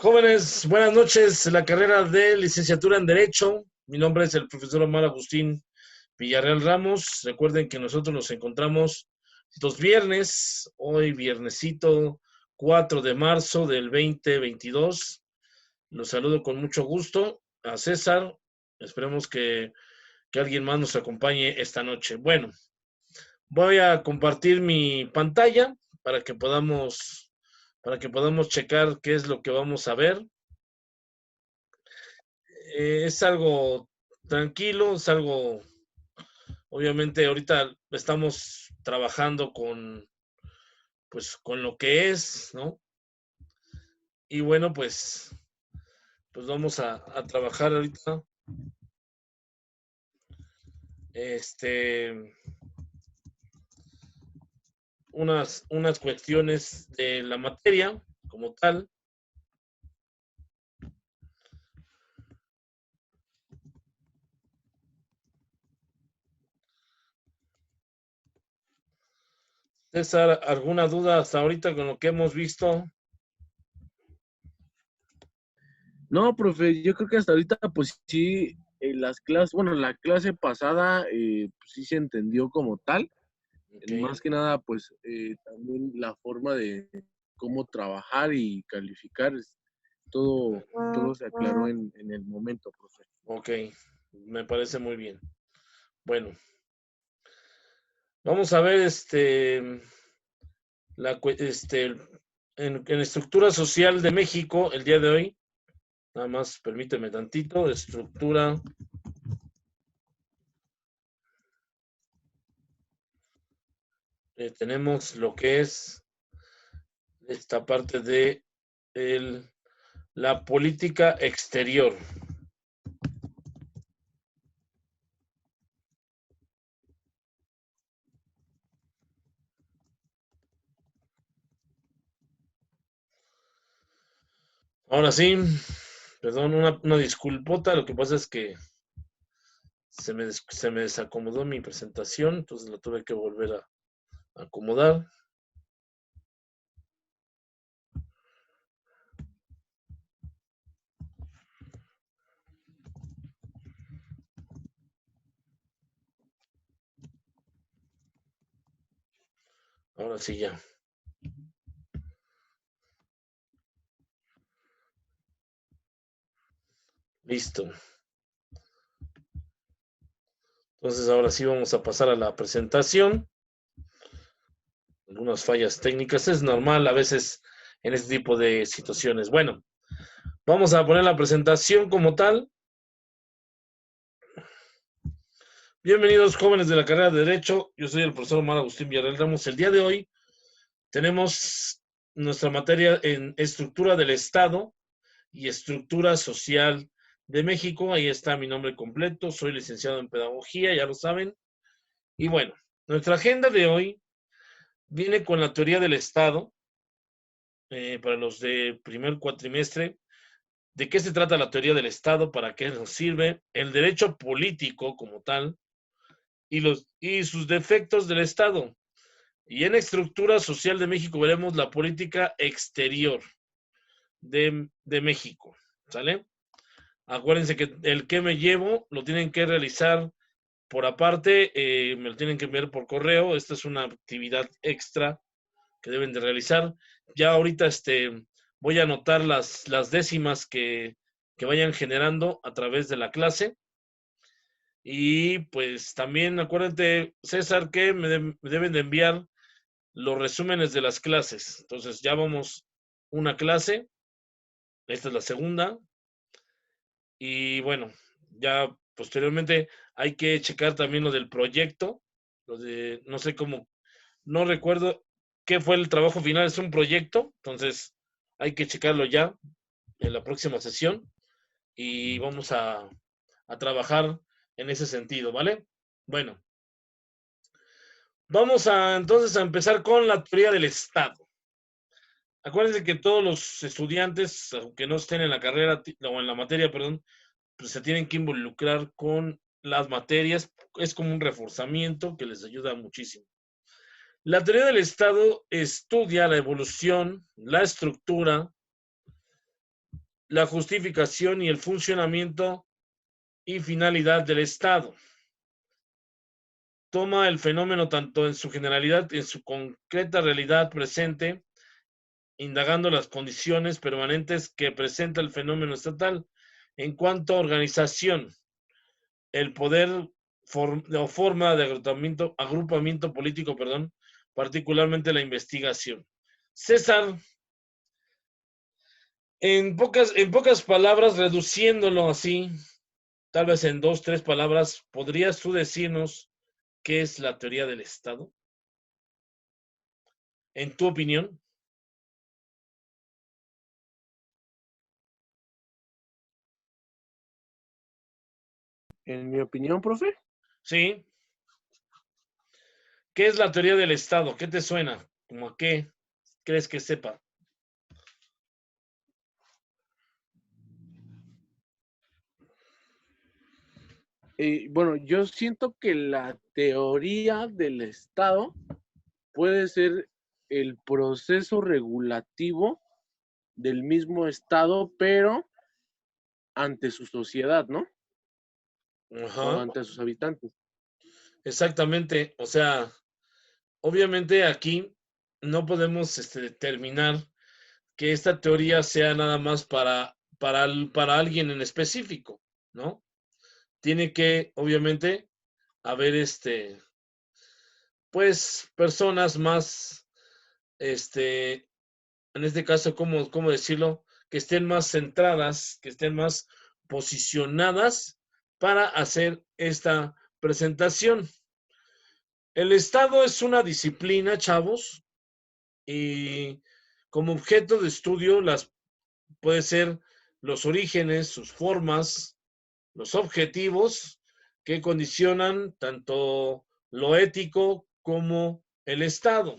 Jóvenes, buenas noches. La carrera de licenciatura en Derecho. Mi nombre es el profesor Omar Agustín Villarreal Ramos. Recuerden que nosotros nos encontramos los viernes, hoy viernesito 4 de marzo del 2022. Los saludo con mucho gusto a César. Esperemos que alguien más nos acompañe esta noche. Bueno, voy a compartir mi pantalla para que podamos checar qué es lo que vamos a ver. Es algo tranquilo, es algo, obviamente ahorita estamos trabajando con lo que es, ¿no? Y bueno, pues vamos a trabajar ahorita, este, unas cuestiones de la materia como tal. César, ¿alguna duda hasta ahorita con lo que hemos visto? No, profe, yo creo que hasta ahorita, pues sí, las clases, bueno, la clase pasada, pues sí se entendió como tal. Ok, Más que nada, pues también la forma de cómo trabajar y calificar, todo se aclaró en el momento, profe. ok, me parece muy bien. Bueno, vamos a ver la, en estructura social de México el día de hoy. Nada más permíteme tantito. Estructura. Tenemos lo que es esta parte de la política exterior. Ahora sí, perdón, una disculpota. Lo que pasa es que se me desacomodó mi presentación, entonces la tuve que volver a acomodar. Ahora sí ya. Listo. Entonces ahora sí vamos a pasar a la presentación. Algunas fallas técnicas, es normal a veces en este tipo de situaciones. Bueno, vamos a poner la presentación como tal. Bienvenidos jóvenes de la carrera de Derecho, yo soy el profesor Omar Agustín Villarreal Ramos. El día de hoy tenemos nuestra materia en estructura del Estado y estructura social de México. Ahí está mi nombre completo, soy licenciado en Pedagogía, ya lo saben. Y bueno, nuestra agenda de hoy viene con la teoría del Estado, para los de primer cuatrimestre. ¿De qué se trata la teoría del Estado? ¿Para qué nos sirve? El derecho político como tal y sus defectos del Estado. Y en estructura social de México veremos la política exterior de México. ¿Sale? Acuérdense que el que me llevo lo tienen que realizar por aparte, me lo tienen que enviar por correo. Esta es una actividad extra que deben de realizar. Ya ahorita voy a anotar las décimas que vayan generando a través de la clase. Y pues también acuérdate, César, que me deben de enviar los resúmenes de las clases. Entonces ya vamos una clase, esta es la segunda. Y bueno, ya posteriormente hay que checar también lo del proyecto, no sé cómo, no recuerdo qué fue el trabajo final, es un proyecto, entonces hay que checarlo ya en la próxima sesión y vamos a trabajar en ese sentido, ¿vale? Bueno, vamos entonces a empezar con la teoría del Estado. Acuérdense que todos los estudiantes, aunque no estén en la carrera o en la materia, perdón, pues se tienen que involucrar con las materias. Es como un reforzamiento que les ayuda muchísimo. La teoría del Estado estudia la evolución, la estructura la justificación y el funcionamiento y finalidad del Estado. Toma el fenómeno tanto en su generalidad, en su concreta realidad presente, indagando las condiciones permanentes que presenta el fenómeno estatal en cuanto a organización, el poder o forma de agrupamiento político, perdón, particularmente la investigación. César, en pocas palabras, reduciéndolo así, tal vez en 2, 3 palabras, ¿podrías tú decirnos qué es la teoría del Estado? En tu opinión. En mi opinión, profe, Sí. ¿Qué es la teoría del Estado? ¿Qué te suena? ¿Cómo a qué crees que sepa? bueno, yo siento que la teoría del Estado puede ser el proceso regulativo del mismo Estado, pero ante su sociedad, ¿no? O Ajá, ante sus habitantes. exactamente. O sea, obviamente aquí no podemos determinar que esta teoría sea nada más para alguien en específico, ¿no? Tiene que, obviamente, haber pues, personas más, en este caso, ¿cómo decirlo? Que estén más centradas, que estén más posicionadas para hacer esta presentación. El Estado es una disciplina, chavos, y como objeto de estudio puede ser los orígenes, sus formas, los objetivos que condicionan tanto lo ético como el Estado.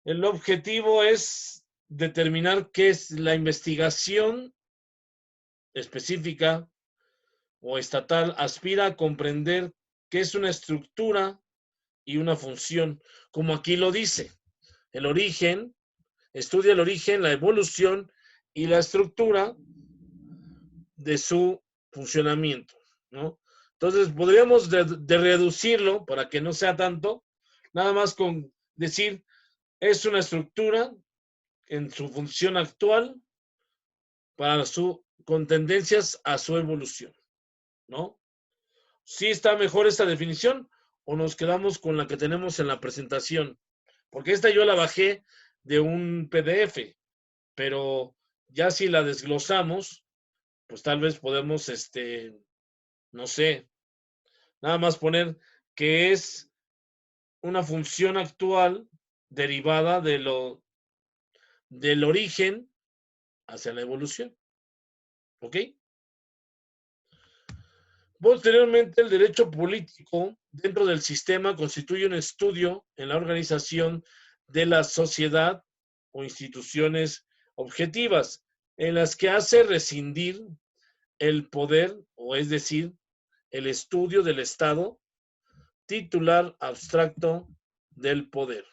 El objetivo es determinar qué es la investigación específica o estatal, aspira a comprender qué es una estructura y una función, como aquí lo dice. El origen, estudia el origen, la evolución y la estructura de su funcionamiento, ¿no? Entonces, podríamos de reducirlo para que no sea tanto, nada más con decir, es una estructura en su función actual con tendencias a su evolución, ¿no? ¿Sí está mejor esta definición o nos quedamos con la que tenemos en la presentación? Porque esta yo la bajé de un PDF, pero ya si la desglosamos, pues tal vez podemos, no sé, nada más poner que es una función actual derivada del origen hacia la evolución. ¿Ok? Posteriormente, el derecho político dentro del sistema constituye un estudio en la organización de la sociedad o instituciones objetivas en las que hace rescindir el poder, o es decir, el estudio del Estado titular abstracto del poder.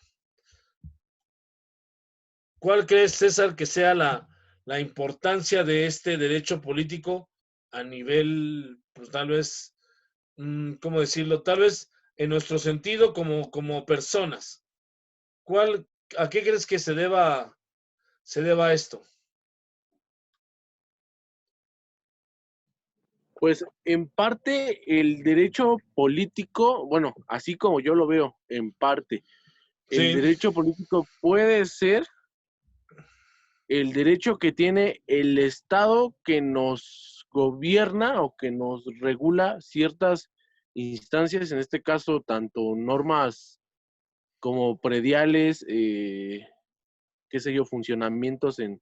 ¿Cuál crees, César, que sea la importancia de este derecho político a nivel, pues tal vez, ¿cómo decirlo? Tal vez en nuestro sentido como personas. ¿Cuál, a qué crees que se deba esto? Pues en parte el derecho político, bueno, así como yo lo veo, en parte, el Sí, derecho político puede ser el derecho que tiene el Estado que nos gobierna o que nos regula ciertas instancias, en este caso tanto normas como prediales, qué sé yo, funcionamientos en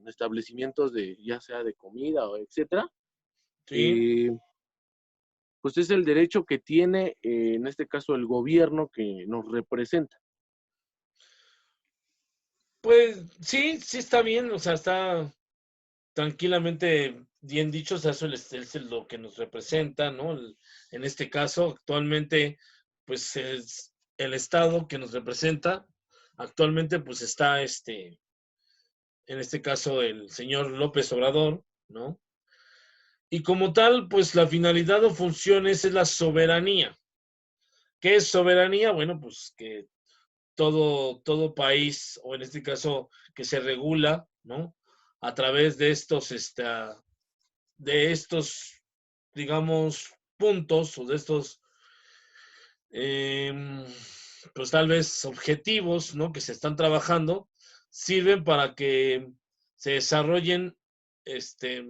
establecimientos de ya sea de comida o etcétera. sí. Eh, pues es el derecho que tiene, en este caso, el gobierno que nos representa. Pues sí, sí está bien, o sea, está tranquilamente bien dicho, o sea, eso es lo que nos representa, ¿no? En este caso, actualmente, pues es el Estado que nos representa, actualmente pues está en este caso el señor López Obrador, ¿no? Y como tal, pues la finalidad o función es la soberanía. ¿Qué es soberanía? Bueno, pues que todo país, o en este caso que se regula, ¿no? A través de estos, digamos, puntos o de estos, eh, pues tal vez objetivos, ¿no? Que se están trabajando, sirven para que se desarrollen este,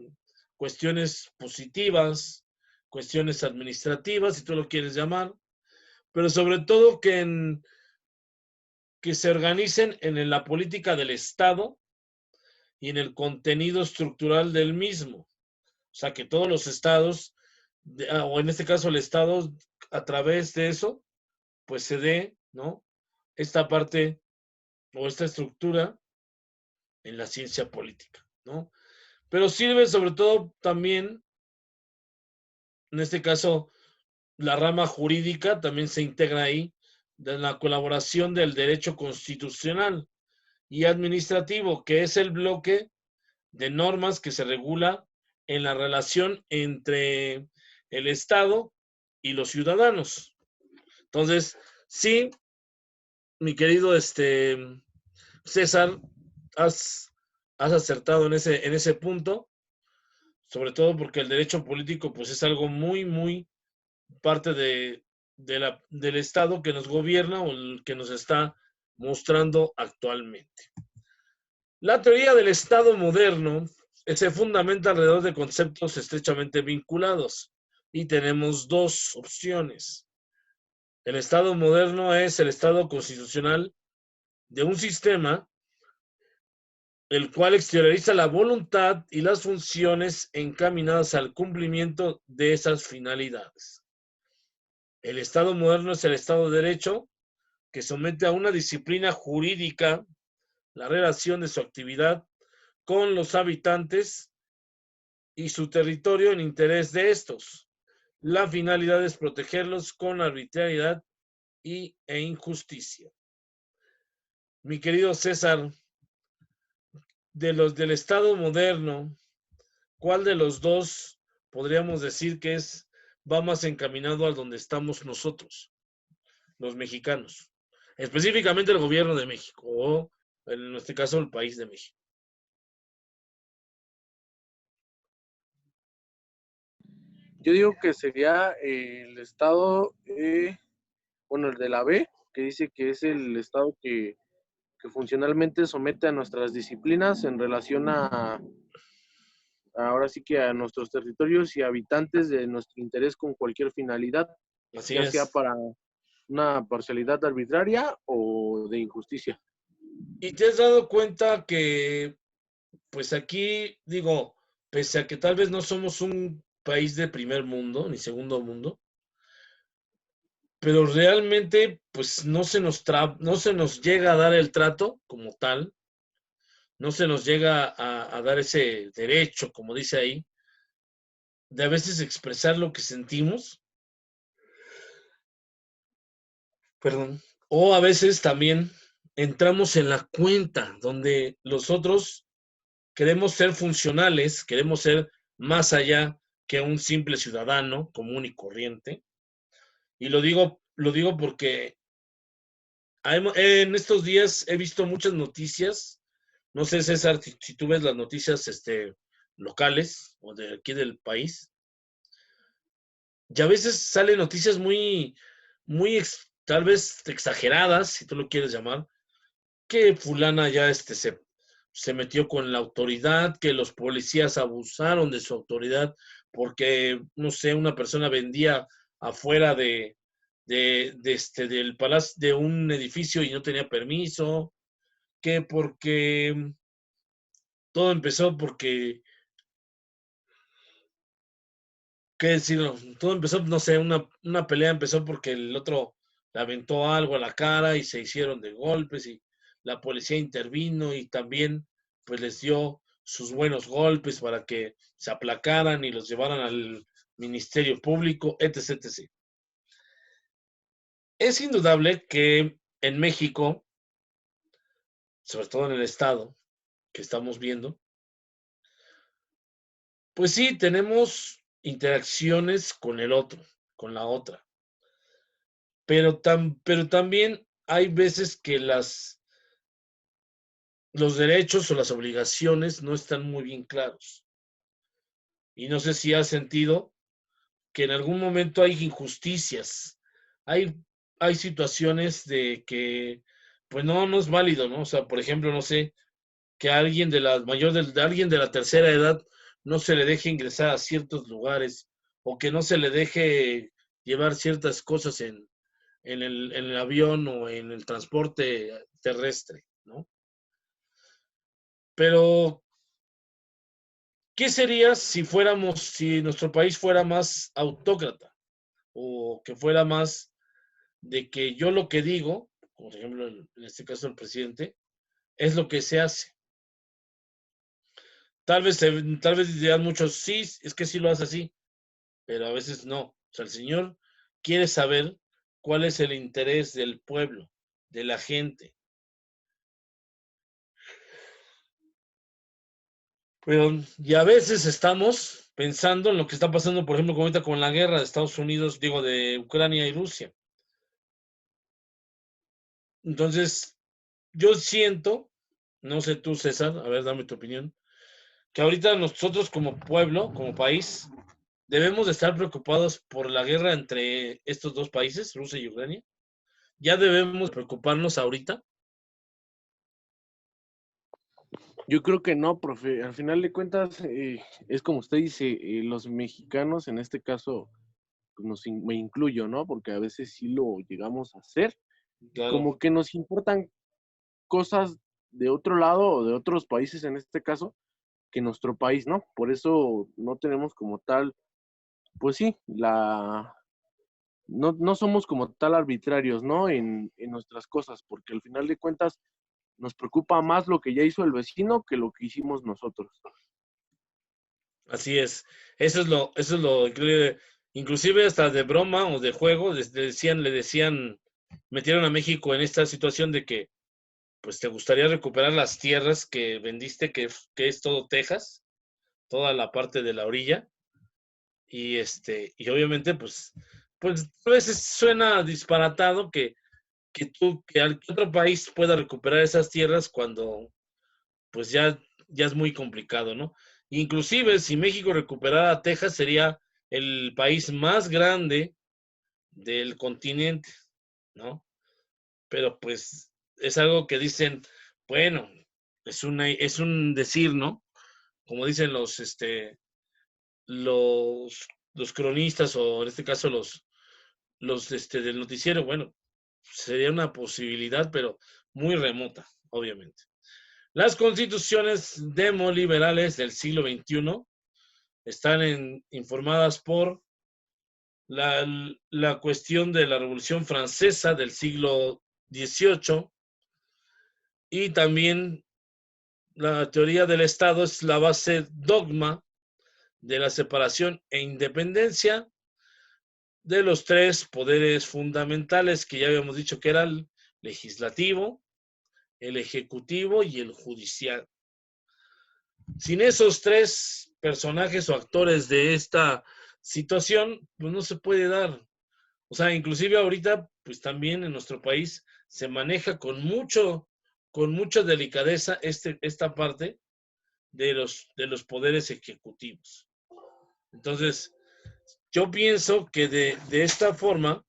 cuestiones positivas, cuestiones administrativas, si tú lo quieres llamar, pero sobre todo que se organicen en la política del Estado y en el contenido estructural del mismo. O sea, que todos los estados, o en este caso el Estado, a través de eso, pues se dé, ¿no? Esta parte o esta estructura en la ciencia política, ¿no? Pero sirve sobre todo también, en este caso, la rama jurídica también se integra ahí, de la colaboración del derecho constitucional y administrativo, que es el bloque de normas que se regula en la relación entre el Estado y los ciudadanos. Entonces, sí, mi querido César, has acertado en ese punto, sobre todo porque el derecho político pues es algo muy parte del Estado que nos gobierna o el que nos está mostrando actualmente. La teoría del Estado moderno se fundamenta alrededor de conceptos estrechamente vinculados y tenemos dos opciones. El Estado moderno es el Estado constitucional de un sistema el cual exterioriza la voluntad y las funciones encaminadas al cumplimiento de esas finalidades. El Estado moderno es el Estado de Derecho que somete a una disciplina jurídica la relación de su actividad con los habitantes y su territorio en interés de estos. La finalidad es protegerlos con arbitrariedad e injusticia. Mi querido César, de los del Estado moderno, ¿cuál de los dos podríamos decir que va más encaminado a donde estamos nosotros, los mexicanos? Específicamente el gobierno de México, o en este caso el país de México. Yo digo que sería el estado, bueno, el de la B, que dice que es el estado que funcionalmente somete a nuestras disciplinas en relación ahora sí que a nuestros territorios y habitantes de nuestro interés con cualquier finalidad, Así ya sea es. para una parcialidad arbitraria o de injusticia. Y te has dado cuenta que, pues aquí, digo, pese a que tal vez no somos un país de primer mundo ni segundo mundo, pero realmente, pues no se nos llega a dar el trato como tal, no se nos llega a dar ese derecho, como dice ahí, de a veces expresar lo que sentimos, perdón, o a veces también entramos en la cuenta donde los otros queremos ser funcionales, queremos ser más allá que un simple ciudadano común y corriente. Y lo digo porque en estos días he visto muchas noticias. No sé, César, si tú ves las noticias locales o de aquí del país. Y a veces salen noticias tal vez exageradas, si tú lo quieres llamar, que fulana ya se metió con la autoridad, que los policías abusaron de su autoridad porque, no sé, una persona vendía afuera del palacio, de un edificio y no tenía permiso, que porque todo empezó porque, qué decir, todo empezó, no sé, una pelea empezó porque el otro le aventó algo a la cara y se hicieron de golpes y la policía intervino y también pues les dio sus buenos golpes para que se aplacaran y los llevaran al Ministerio Público, etc, etc. Es indudable que en México, sobre todo en el Estado, que estamos viendo, pues sí, tenemos interacciones con el otro, con la otra, pero también hay veces que los derechos o las obligaciones no están muy bien claros. Y no sé si has sentido que en algún momento hay injusticias, hay, hay situaciones de que, pues no es válido, ¿no? O sea, por ejemplo, no sé, que a alguien de alguien de la tercera edad no se le deje ingresar a ciertos lugares o que no se le deje llevar ciertas cosas en el avión o en el transporte terrestre, ¿no? Pero, ¿qué sería si nuestro país fuera más autócrata o que fuera más de que yo lo que digo, como por ejemplo en este caso el presidente, es lo que se hace? Tal vez dirán muchos, sí, es que sí lo hace así, pero a veces no. O sea, el Señor quiere saber cuál es el interés del pueblo, de la gente. Pero, y a veces estamos pensando en lo que está pasando, por ejemplo, como ahorita con la guerra de Estados Unidos, digo, de Ucrania y Rusia. Entonces, yo siento, no sé tú, César, a ver, dame tu opinión, que ahorita nosotros como pueblo, como país, debemos de estar preocupados por la guerra entre estos dos países, Rusia y Ucrania. Ya debemos preocuparnos ahorita. Yo creo que no, profe. Al final de cuentas, es como usted dice, los mexicanos, en este caso, pues me incluyo, ¿no? Porque a veces sí lo llegamos a hacer, Claro, como que nos importan cosas de otro lado o de otros países en este caso, que nuestro país, ¿no? Por eso no tenemos como tal, pues sí, no somos como tal arbitrarios, ¿no? En nuestras cosas, porque al final de cuentas nos preocupa más lo que ya hizo el vecino que lo que hicimos nosotros. así es. Eso es lo increíble. Inclusive hasta de broma o de juego, le decían, metieron a México en esta situación de que, pues, te gustaría recuperar las tierras que vendiste, que es todo Texas, toda la parte de la orilla, y obviamente, pues a veces suena disparatado que otro país pueda recuperar esas tierras cuando, pues ya es muy complicado, ¿no? Inclusive, si México recuperara Texas, sería el país más grande del continente, ¿no? Pero pues es algo que dicen, bueno, es un decir, ¿no? Como dicen los cronistas o en este caso del noticiero, bueno, sería una posibilidad, pero muy remota, obviamente. Las constituciones demoliberales del siglo XXI están informadas por la, la cuestión de la Revolución Francesa del siglo XVIII y también la teoría del Estado es la base dogma de la separación e independencia de los tres poderes fundamentales que ya habíamos dicho que era el legislativo, el ejecutivo y el judicial. Sin esos tres personajes o actores de esta situación, pues no se puede dar. O sea, inclusive ahorita, pues también en nuestro país se maneja con mucha delicadeza esta parte de los poderes ejecutivos. Entonces, yo pienso que de esta forma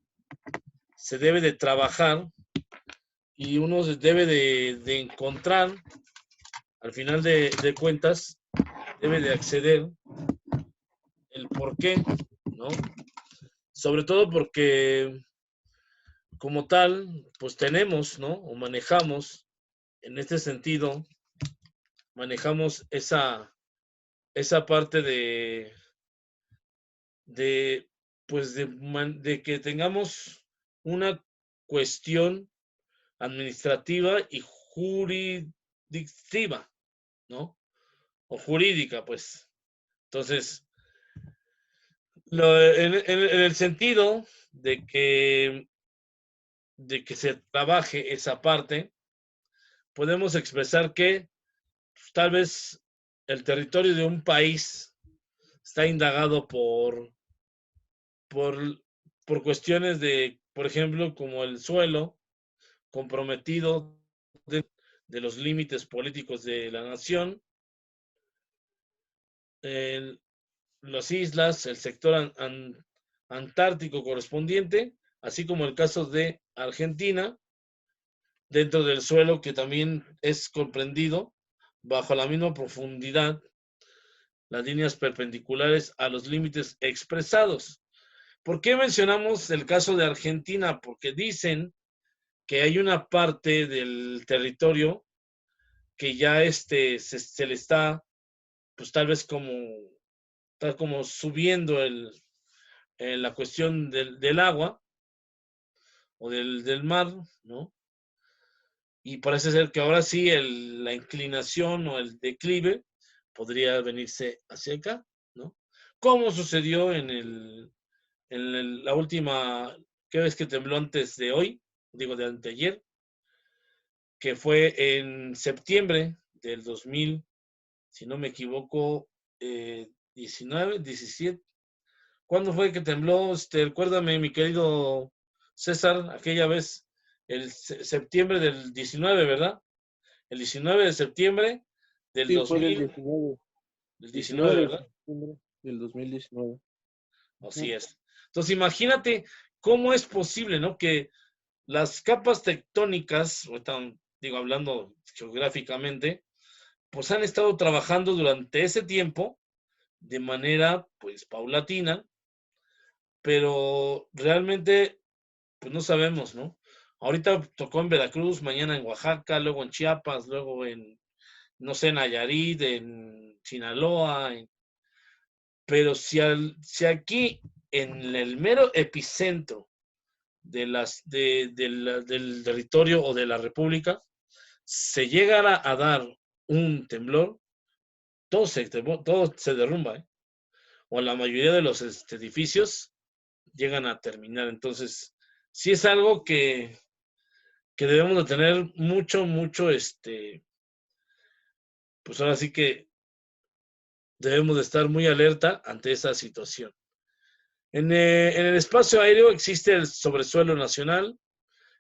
se debe de trabajar y uno debe de encontrar, al final de cuentas, debe de acceder el por qué, ¿no? Sobre todo porque como tal, pues tenemos, ¿no? O manejamos, en este sentido, manejamos esa parte de pues de que tengamos una cuestión administrativa y jurisdictiva, ¿no? O jurídica, pues. Entonces, en el sentido de que se trabaje esa parte, podemos expresar que tal vez el territorio de un país está indagado por, por cuestiones de, por ejemplo, como el suelo comprometido de los límites políticos de la nación, el, las islas, el sector antártico correspondiente, así como el caso de Argentina, dentro del suelo que también es comprendido bajo la misma profundidad las líneas perpendiculares a los límites expresados. ¿Por qué mencionamos el caso de Argentina? Porque dicen que hay una parte del territorio que ya se le está, pues tal vez está como subiendo la cuestión del agua o del mar, ¿no? Y parece ser que ahora sí la inclinación o el declive podría venirse hacia acá, ¿no? Como sucedió la última, ¿qué ves que tembló antes de hoy? Digo, de anteayer, que fue en septiembre del 2000, si no me equivoco, 19, 17. ¿Cuándo fue que tembló? Recuérdame, mi querido César, aquella vez, el septiembre del 19, ¿verdad? El 19 de septiembre del Sí, fue del 2000, 19, del 19, 19 de ¿verdad? septiembre del 2019. Así es. Entonces, imagínate cómo es posible, ¿no? Que las capas tectónicas, digo, hablando geográficamente, pues han estado trabajando durante ese tiempo de manera, pues, paulatina, pero realmente, pues no sabemos, ¿no? Ahorita tocó en Veracruz, mañana en Oaxaca, luego en Chiapas, luego no sé, en Nayarit, en Sinaloa, pero si aquí en el mero epicentro del territorio o de la República se llegara a dar un temblor, todo se derrumba, ¿eh? O la mayoría de los edificios llegan a terminar. Entonces, sí es algo que debemos de tener mucho, pues ahora sí que debemos de estar muy alerta ante esa situación. En el espacio aéreo existe el sobresuelo nacional,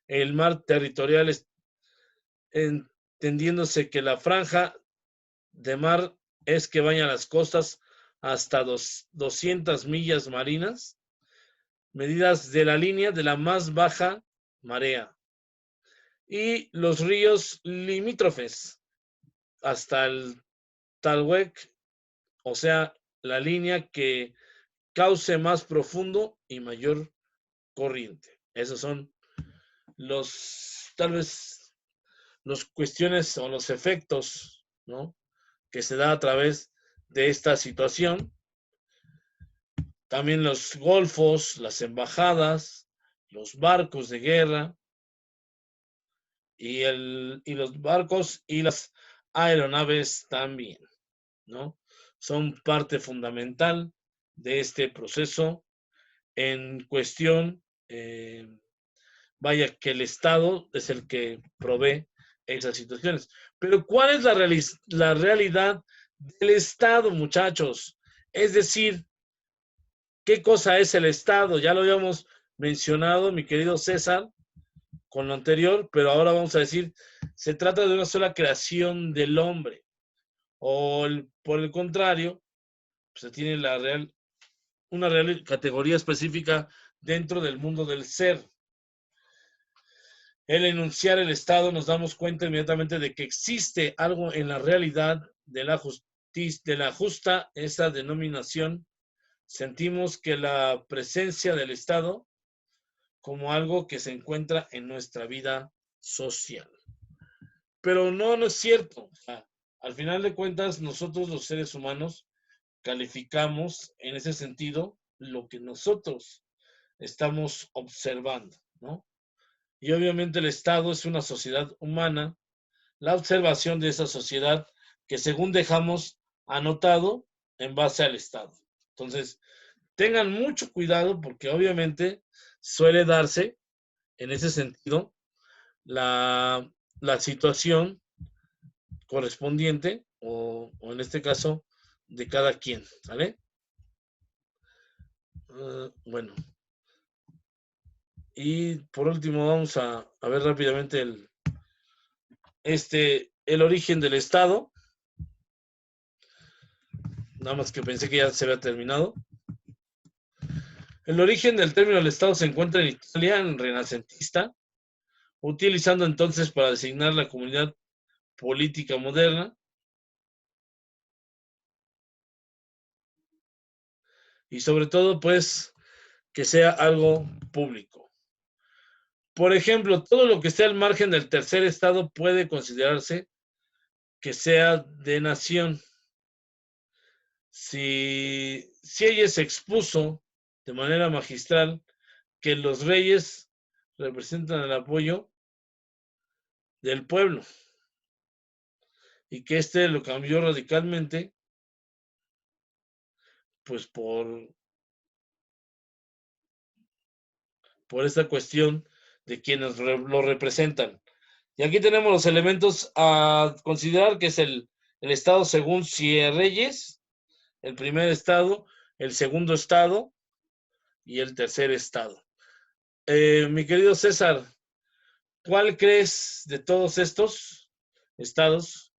el mar territorial, entendiéndose que la franja de mar es que baña las costas hasta 200 millas marinas, medidas de la línea de la más baja marea, y los ríos limítrofes hasta el Talwec, o sea, la línea que cauce más profundo y mayor corriente. Esos son tal vez, los cuestiones o los efectos, ¿no? Que se da a través de esta situación. También los golfos, las embajadas, los barcos de guerra y los barcos y las aeronaves también, ¿no? Son parte fundamental de este proceso en cuestión. Vaya que el Estado es el que provee esas situaciones. Pero ¿cuál es la realidad del Estado, muchachos? Es decir, ¿qué cosa es el Estado? Ya lo habíamos mencionado, mi querido César, con lo anterior, pero ahora vamos a decir, se trata de una sola creación del hombre. Por el contrario, se tiene una real categoría específica dentro del mundo del ser. El enunciar el Estado nos damos cuenta inmediatamente de que existe algo en la realidad de la justicia, de la justa esa denominación. Sentimos que la presencia del Estado como algo que se encuentra en nuestra vida social. Pero no es cierto. O sea, al final de cuentas, nosotros los seres humanos calificamos en ese sentido lo que nosotros estamos observando, ¿no? Y obviamente el Estado es una sociedad humana, la observación de esa sociedad que según dejamos anotado en base al Estado. Entonces, tengan mucho cuidado porque obviamente suele darse en ese sentido la situación correspondiente, o en este caso, de cada quien, ¿sale? Bueno, y por último vamos a ver rápidamente el origen del Estado. Nada más que pensé que ya se había terminado. El origen del término del Estado se encuentra en Italia, en renacentista, utilizando entonces para designar la comunidad política moderna, y sobre todo, pues, que sea algo público. Por ejemplo, todo lo que esté al margen del tercer estado puede considerarse que sea de nación. Si ella se expuso de manera magistral que los reyes representan el apoyo del pueblo y que este lo cambió radicalmente, pues por esta cuestión de quienes lo representan. Y aquí tenemos los elementos a considerar, que es el estado según Reyes, el primer estado, el segundo estado y el tercer estado. Mi querido César, ¿cuál crees de todos estos estados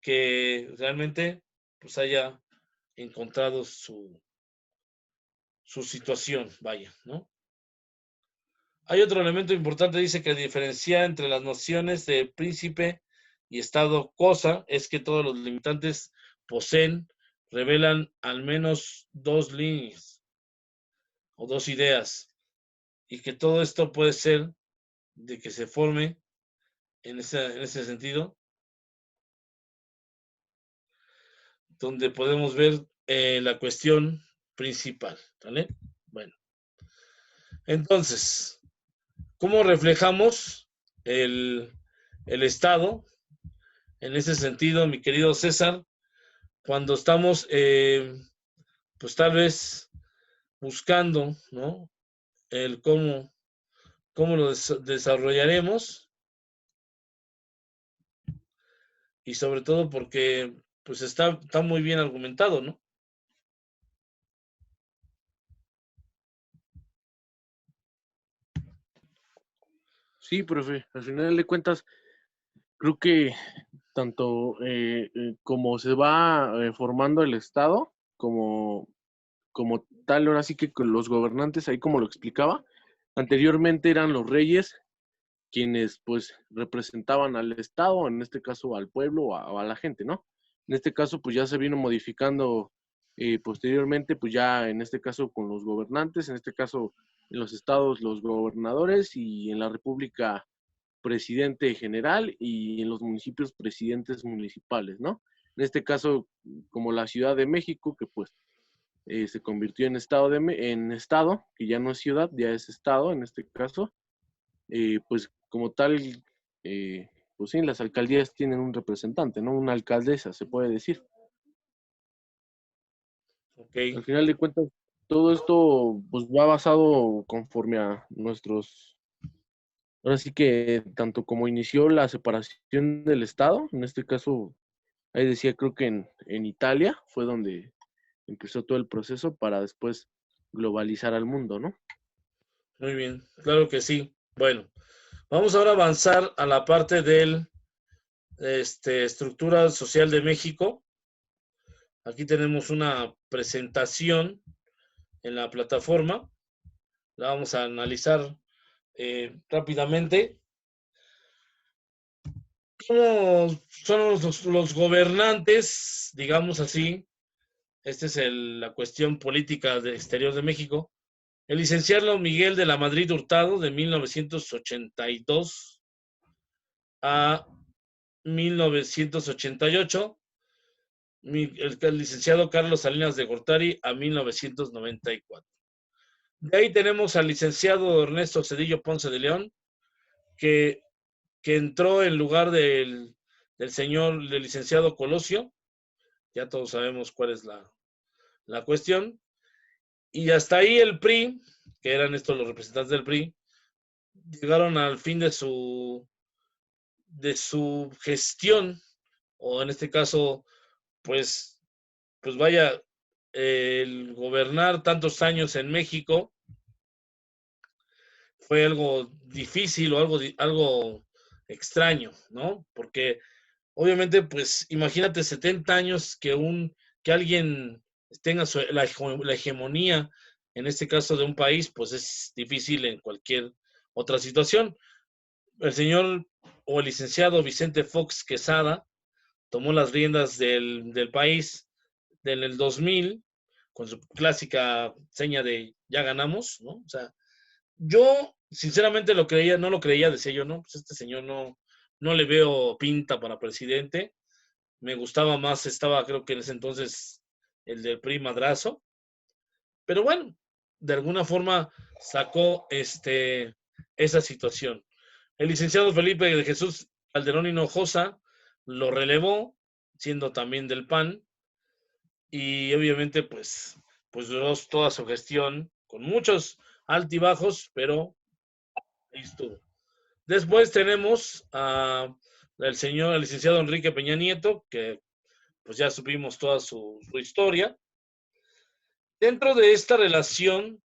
que realmente pues haya encontrado su situación, vaya, ¿no? Hay otro elemento importante, dice que diferencia entre las nociones de príncipe y estado cosa es que todos los limitantes revelan al menos dos líneas o dos ideas, y que todo esto puede ser de que se forme en ese sentido, donde podemos ver la cuestión principal, ¿vale? Bueno, entonces, ¿cómo reflejamos el Estado en ese sentido, mi querido César, cuando estamos, pues tal vez buscando, ¿no? El cómo lo desarrollaremos, y sobre todo porque pues está muy bien argumentado, ¿no? Sí, profe, al final de cuentas, creo que tanto como se va formando el Estado, como tal, ahora sí que con los gobernantes, ahí como lo explicaba, anteriormente eran los reyes quienes pues representaban al Estado, en este caso al pueblo o a la gente, ¿no? En este caso pues ya se vino modificando posteriormente, pues ya en este caso con los gobernantes, en este caso en los estados los gobernadores y en la república presidente general y en los municipios presidentes municipales, ¿no? En este caso como la Ciudad de México, que pues se convirtió en estado, que ya no es ciudad, ya es estado en este caso, pues como tal, pues sí, las alcaldías tienen un representante, ¿no? Una alcaldesa, se puede decir. Ok, Al final de cuentas, todo esto pues va basado conforme a nuestros, ahora sí que tanto como inició la separación del Estado, en este caso, ahí decía, creo que en Italia fue donde empezó todo el proceso para después globalizar al mundo, ¿no? muy bien, claro que sí. Bueno, vamos ahora a avanzar a la parte del estructura social de México. Aquí tenemos una presentación en la plataforma. La vamos a analizar rápidamente. ¿Cómo son los gobernantes, digamos así? Esta es la cuestión política exterior de México. El licenciado Miguel de la Madrid Hurtado, de 1982 a 1988. El licenciado Carlos Salinas de Gortari a 1994. De ahí tenemos al licenciado Ernesto Cedillo Ponce de León, que entró en lugar del del licenciado Colosio. Ya todos sabemos cuál es la cuestión. Y hasta ahí el PRI, que eran estos los representantes del PRI, llegaron al fin de de su gestión, o en este caso, pues, pues vaya, el gobernar tantos años en México fue algo difícil o algo extraño, ¿no? Porque obviamente, pues imagínate 70 años que alguien tenga la hegemonía, en este caso de un país, pues es difícil en cualquier otra situación. El señor o el licenciado Vicente Fox Quesada tomó las riendas del país en el 2000 con su clásica seña de ya ganamos, ¿no? O sea, yo sinceramente lo creía, no lo creía, decía yo, no, pues este señor no le veo pinta para presidente. Me gustaba más, estaba creo que en ese entonces el del PRI Madrazo, pero bueno, de alguna forma sacó esa situación. El licenciado Felipe de Jesús Calderón Hinojosa lo relevó, siendo también del PAN, y obviamente pues duró toda su gestión con muchos altibajos, pero ahí estuvo. Después tenemos el licenciado Enrique Peña Nieto, que pues ya supimos toda su historia. Dentro de esta relación,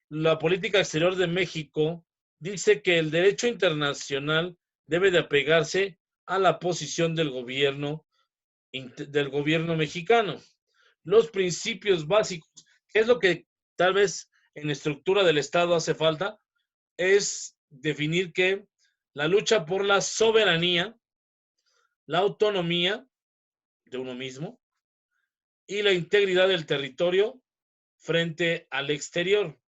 la política exterior de México dice que el derecho internacional debe de apegarse a la posición del gobierno mexicano. Los principios básicos, que es lo que tal vez en la estructura del Estado hace falta, es definir que la lucha por la soberanía, la autonomía de uno mismo y la integridad del territorio frente al exterior.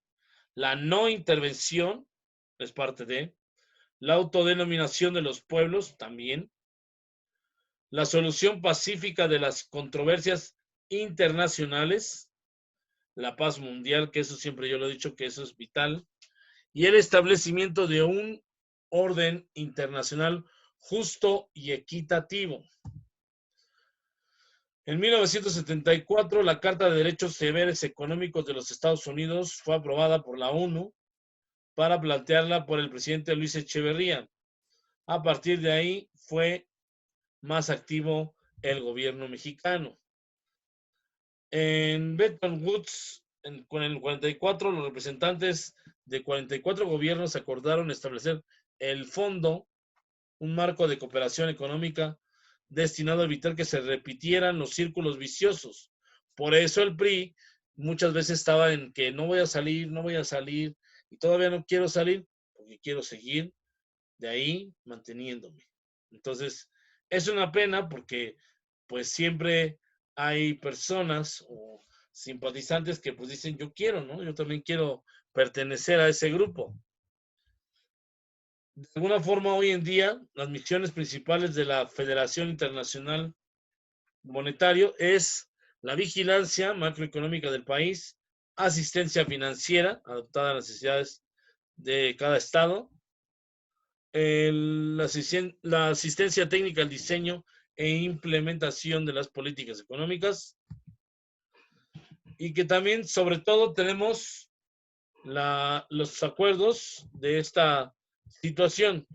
La no intervención es parte de la autodenominación de los pueblos también, la solución pacífica de las controversias internacionales, la paz mundial, que eso siempre yo lo he dicho que eso es vital, y el establecimiento de un orden internacional justo y equitativo. En 1974, la Carta de Derechos Severos Económicos de los Estados Unidos fue aprobada por la ONU para plantearla por el presidente Luis Echeverría. A partir de ahí fue más activo el gobierno mexicano. En Bretton Woods, con el 44, los representantes de 44 gobiernos acordaron establecer el fondo, un marco de cooperación económica destinado a evitar que se repitieran los círculos viciosos. Por eso el PRI muchas veces estaba en que no voy a salir, no voy a salir, y todavía no quiero salir porque quiero seguir de ahí manteniéndome. Entonces, es una pena porque pues siempre hay personas o simpatizantes que pues dicen yo quiero, ¿no? Yo también quiero pertenecer a ese grupo. De alguna forma, hoy en día, las misiones principales de la Federación Internacional Monetario es la vigilancia macroeconómica del país, asistencia financiera adaptada a las necesidades de cada estado, la asistencia técnica al diseño e implementación de las políticas económicas, y que también, sobre todo, tenemos los acuerdos de esta situación.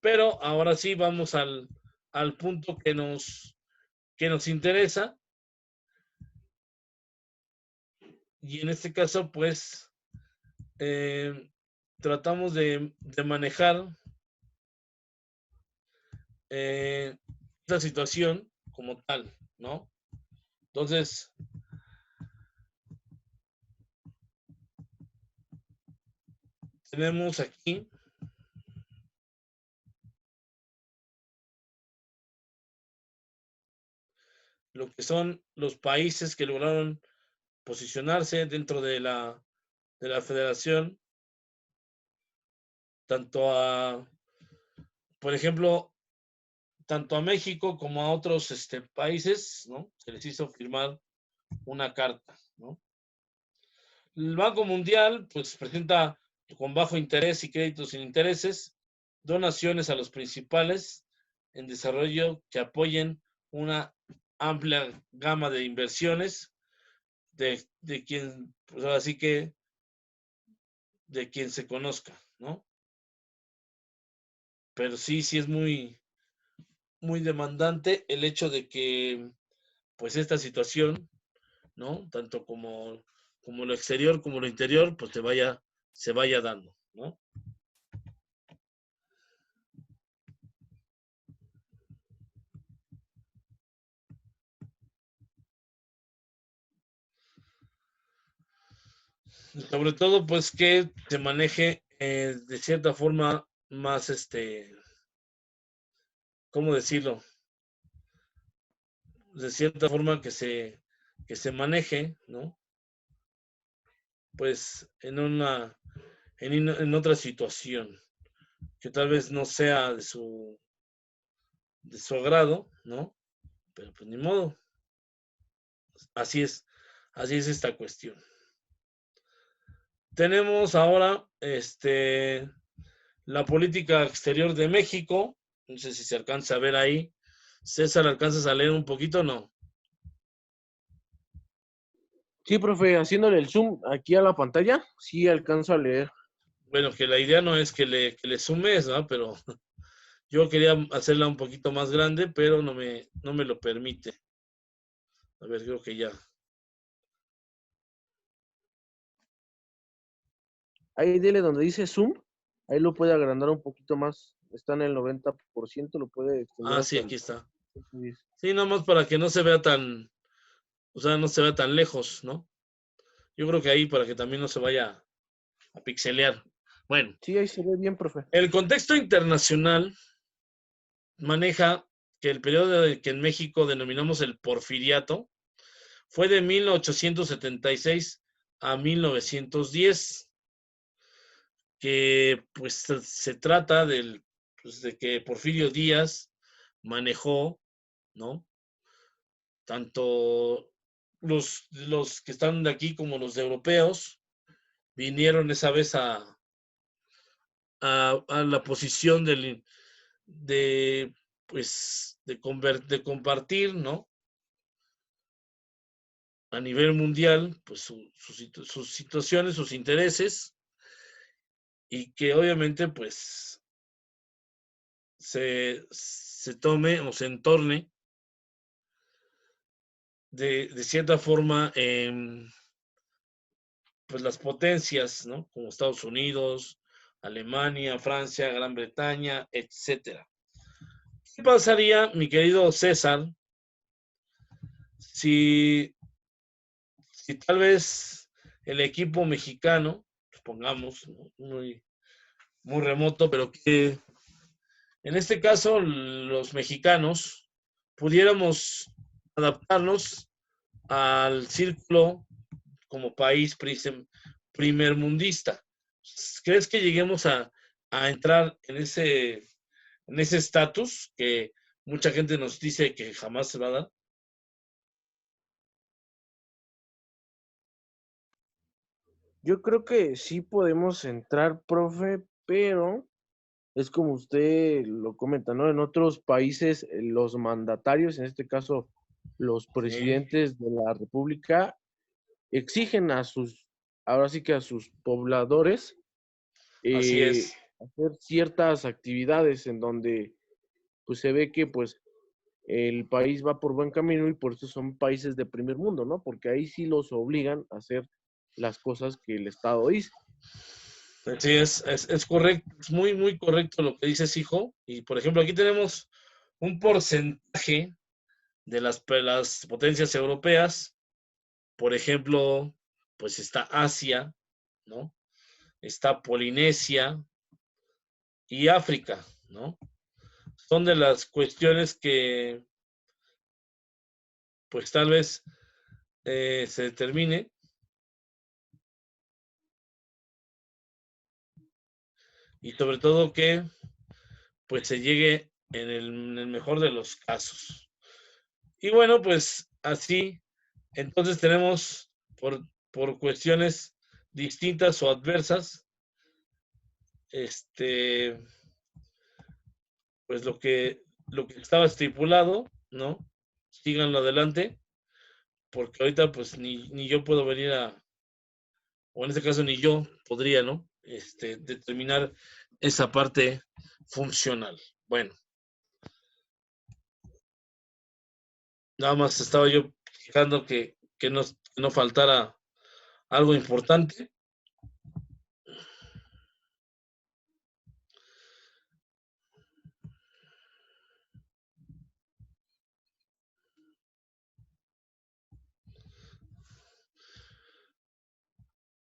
Pero ahora sí vamos al punto que nos interesa, y en este caso, pues, tratamos de manejar esta situación como tal, ¿no? Entonces, tenemos aquí lo que son los países que lograron posicionarse dentro de la federación, tanto por ejemplo, tanto a México como a otros países, ¿no? Se les hizo firmar una carta, ¿no? El Banco Mundial, pues, presenta con bajo interés y créditos sin intereses donaciones a los principales en desarrollo que apoyen una amplia gama de inversiones de quien, pues así que, de quien se conozca, ¿no? Pero sí, sí es muy, muy demandante el hecho de que, pues, esta situación, ¿no? Tanto como lo exterior como lo interior, pues se vaya dando, ¿no? Sobre todo, pues, que se maneje de cierta forma más, ¿cómo decirlo? De cierta forma que se maneje, ¿no? Pues en otra situación, que tal vez no sea de su agrado, ¿no? Pero pues ni modo, así es, así es esta cuestión. Tenemos ahora, la política exterior de México, no sé si se alcanza a ver ahí. César, ¿alcanzas a leer un poquito? No. Sí, profe, haciéndole el zoom aquí a la pantalla, sí alcanzo a leer. Bueno, que la idea no es que le sumes, ¿no? Pero yo quería hacerla un poquito más grande, pero no me lo permite. A ver, creo que ya. Ahí dele donde dice zoom, ahí lo puede agrandar un poquito más. Está en el 90%, lo puede extender Ah, sí, hasta aquí el está. 110. Sí, nada más para que no se vea o sea, no se vea tan lejos, ¿no? Yo creo que ahí para que también no se vaya a pixelear. Bueno, Sí, ahí se ve bien, profe. el contexto internacional maneja que el periodo que en México denominamos el Porfiriato fue de 1876 a 1910, que pues se trata pues, de que Porfirio Díaz manejó, ¿no? Tanto los que están de aquí como los de europeos vinieron esa vez a la posición de pues de compartir, ¿no? A nivel mundial, pues sus situaciones, sus intereses, y que obviamente pues se tome o se entorne de cierta forma pues las potencias, ¿no? Como Estados Unidos, Alemania, Francia, Gran Bretaña, etcétera. ¿Qué pasaría, mi querido César, si, si tal vez el equipo mexicano, supongamos, ¿no? Muy remoto, pero que en este caso los mexicanos pudiéramos adaptarnos al círculo como país primermundista? ¿Crees que lleguemos a entrar en ese estatus que mucha gente nos dice que jamás se va a dar? Yo creo que sí podemos entrar, profe, pero es como usted lo comenta, ¿no? En otros países, los mandatarios, en este caso, los Sí, presidentes de la República, exigen ahora sí que a sus pobladores, así es. hacer ciertas actividades en donde, pues, se ve que, pues, el país va por buen camino y por eso son países de primer mundo, ¿no? Porque ahí sí los obligan a hacer las cosas que el Estado dice. Sí, es correcto, es muy, muy correcto lo que dices, hijo. Y por ejemplo, aquí tenemos un porcentaje de las potencias europeas. Por ejemplo, pues está Asia, ¿no? Está Polinesia y África, ¿no? Son de las cuestiones que, pues tal vez se determine y sobre todo que, pues se llegue en el mejor de los casos. Y bueno, pues así, entonces tenemos por cuestiones distintas o adversas, este, pues lo que estaba estipulado, ¿no? Síganlo adelante, porque ahorita pues ni yo puedo venir o en este caso ni yo podría, ¿no? Determinar esa parte funcional. Bueno, Nada más estaba yo fijando que no faltara algo importante.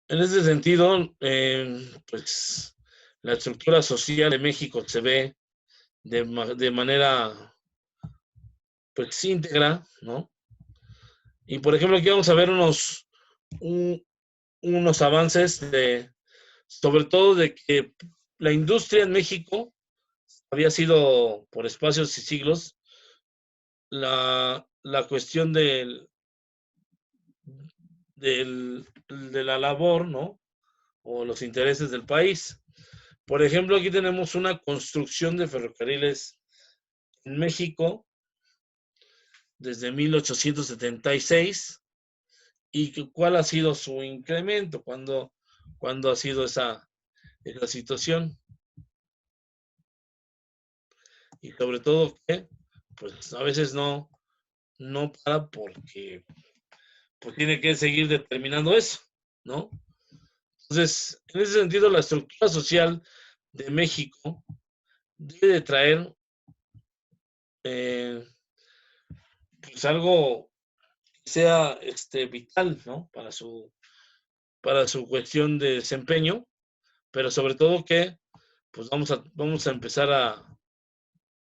En ese sentido, pues la estructura social de México se ve de manera pues íntegra, ¿no? Y por ejemplo, aquí vamos a ver unos avances sobre todo de que la industria en México había sido por espacios y siglos la cuestión de la labor, ¿no? O los intereses del país. Por ejemplo, aquí tenemos una construcción de ferrocarriles en México desde 1876 y cuál ha sido su incremento, cuando ha sido esa situación y sobre todo que pues a veces no para porque pues tiene que seguir determinando eso, ¿no? Entonces, en ese sentido, la estructura social de México debe de traer eh, pues algo que sea vital, ¿no? Para su cuestión de desempeño, pero sobre todo que pues vamos a empezar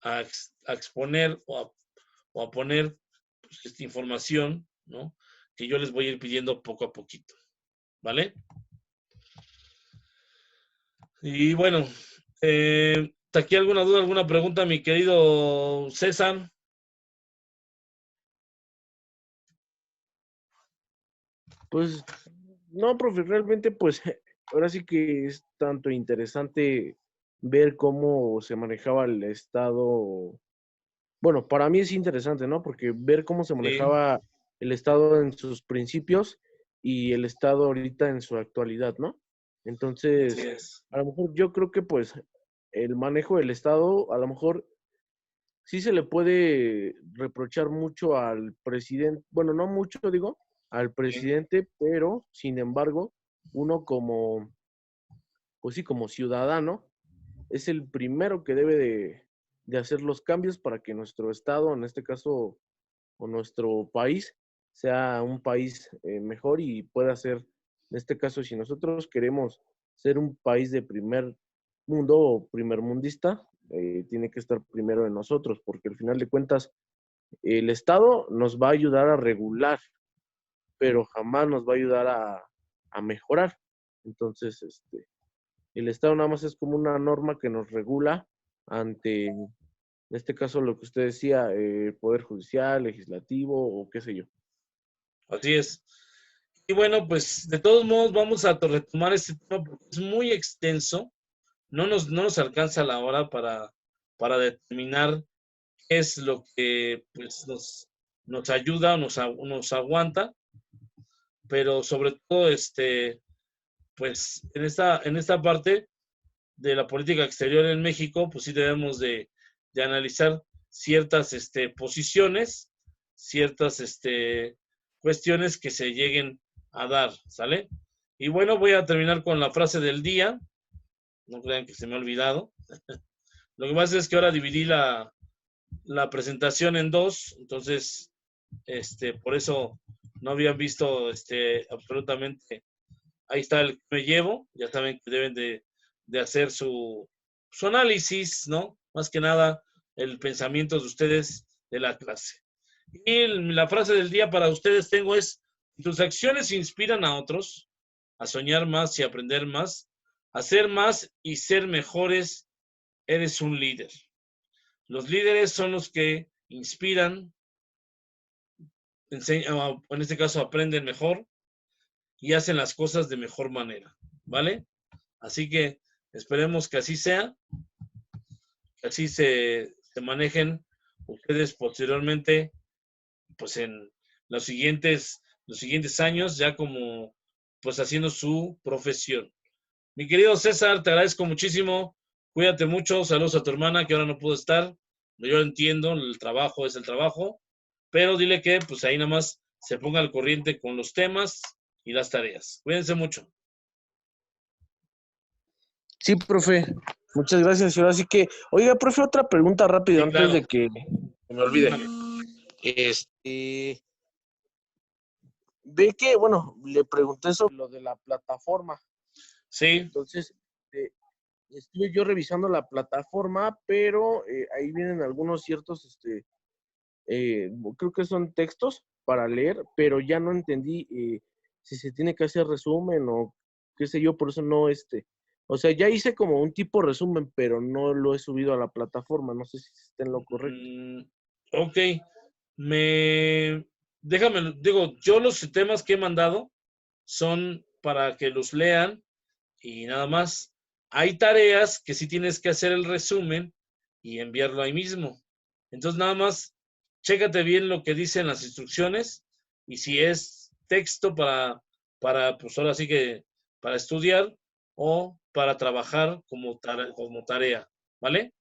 a exponer o a poner pues, esta información, ¿no? Que yo les voy a ir pidiendo poco a poquito, ¿vale? Y bueno, ¿aquí alguna duda, alguna pregunta, mi querido César? Pues no, profe, realmente pues ahora sí que es tanto interesante ver cómo se manejaba el Estado. Bueno, para mí es interesante, ¿no? Porque ver cómo se Sí, manejaba el Estado en sus principios y el Estado ahorita en su actualidad, ¿no? así Entonces, es. a lo mejor yo creo que pues el manejo del Estado, a lo mejor sí se le puede reprochar mucho al presidente, bueno, no mucho digo, al Sí, presidente, pero sin embargo, uno como, pues sí, como ciudadano, es el primero que debe de hacer los cambios para que nuestro estado, en este caso, o nuestro país, sea un país mejor y pueda ser, en este caso, si nosotros queremos ser un país de primer mundo o primer mundista, tiene que estar primero en nosotros, porque al final de cuentas, el Estado nos va a ayudar a regular, pero jamás nos va a ayudar a mejorar. Entonces, el Estado nada más es como una norma que nos regula ante, en este caso, lo que usted decía, Poder Judicial, Legislativo o qué sé yo. así es. Y bueno, pues de todos modos vamos a retomar este tema porque es muy extenso. No nos alcanza la hora para determinar qué es lo que pues, nos ayuda, nos aguanta, pero sobre todo, pues en esta parte de la política exterior en México, pues sí debemos de analizar ciertas posiciones, ciertas cuestiones que se lleguen a dar, ¿sale? Y bueno, voy a terminar con la frase del día, no crean que se me ha olvidado. Lo que pasa es que ahora dividí la presentación en dos, entonces, por eso no habían visto absolutamente. Ahí está el que me llevo, ya saben que deben de hacer su análisis, ¿no? Más que nada, el pensamiento de ustedes de la clase. Y la frase del día para ustedes tengo es, tus acciones inspiran a otros a soñar más y aprender más, a ser más y ser mejores, eres un líder. Los líderes son los que inspiran, enseñan, en este caso aprenden mejor y hacen las cosas de mejor manera, ¿vale? Así que esperemos que así sea, que así se manejen ustedes posteriormente, pues en los siguientes años, ya como pues haciendo su profesión. Mi querido César, te agradezco muchísimo. Cuídate mucho. Saludos a tu hermana que ahora no pudo estar. Yo entiendo, el trabajo es el trabajo. pero dile que pues ahí nada más se ponga al corriente con los temas y las tareas. Cuídense mucho. Sí, profe. Muchas gracias. Y ahora sí que, oiga, profe, otra pregunta rápido Sí, antes claro. de que me olvide. Dígame. Ve que, bueno, le pregunté sobre lo de la plataforma. Sí, Entonces, eh, estuve yo revisando la plataforma, pero ahí vienen algunos ciertos, creo que son textos para leer, pero ya no entendí si se tiene que hacer resumen o qué sé yo, por eso no, o sea, ya hice como un tipo resumen, pero no lo he subido a la plataforma, no sé si está en lo correcto. ok. Déjame, digo, yo los temas que he mandado son para que los lean y nada más. Hay tareas que sí tienes que hacer el resumen y enviarlo ahí mismo. Entonces nada más, chécate bien lo que dicen las instrucciones y si es texto pues ahora sí que para estudiar o para trabajar como tarea, ¿vale?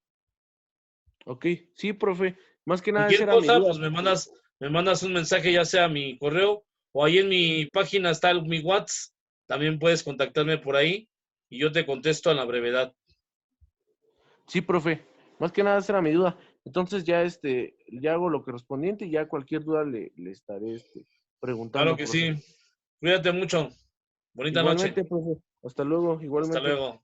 Ok, sí, profe, más que nada esa Cualquier era mi cosa, duda. pues me mandas un mensaje ya sea a mi correo o ahí en mi página está mi WhatsApp. También puedes contactarme por ahí y yo te contesto a la brevedad. Sí, profe, más que nada esa era mi duda. Entonces ya, ya hago lo correspondiente y ya cualquier duda le estaré, Claro preguntando, que profe. sí. Cuídate mucho. Bonita noche. Igualmente, profe, hasta luego, Hasta igualmente. luego.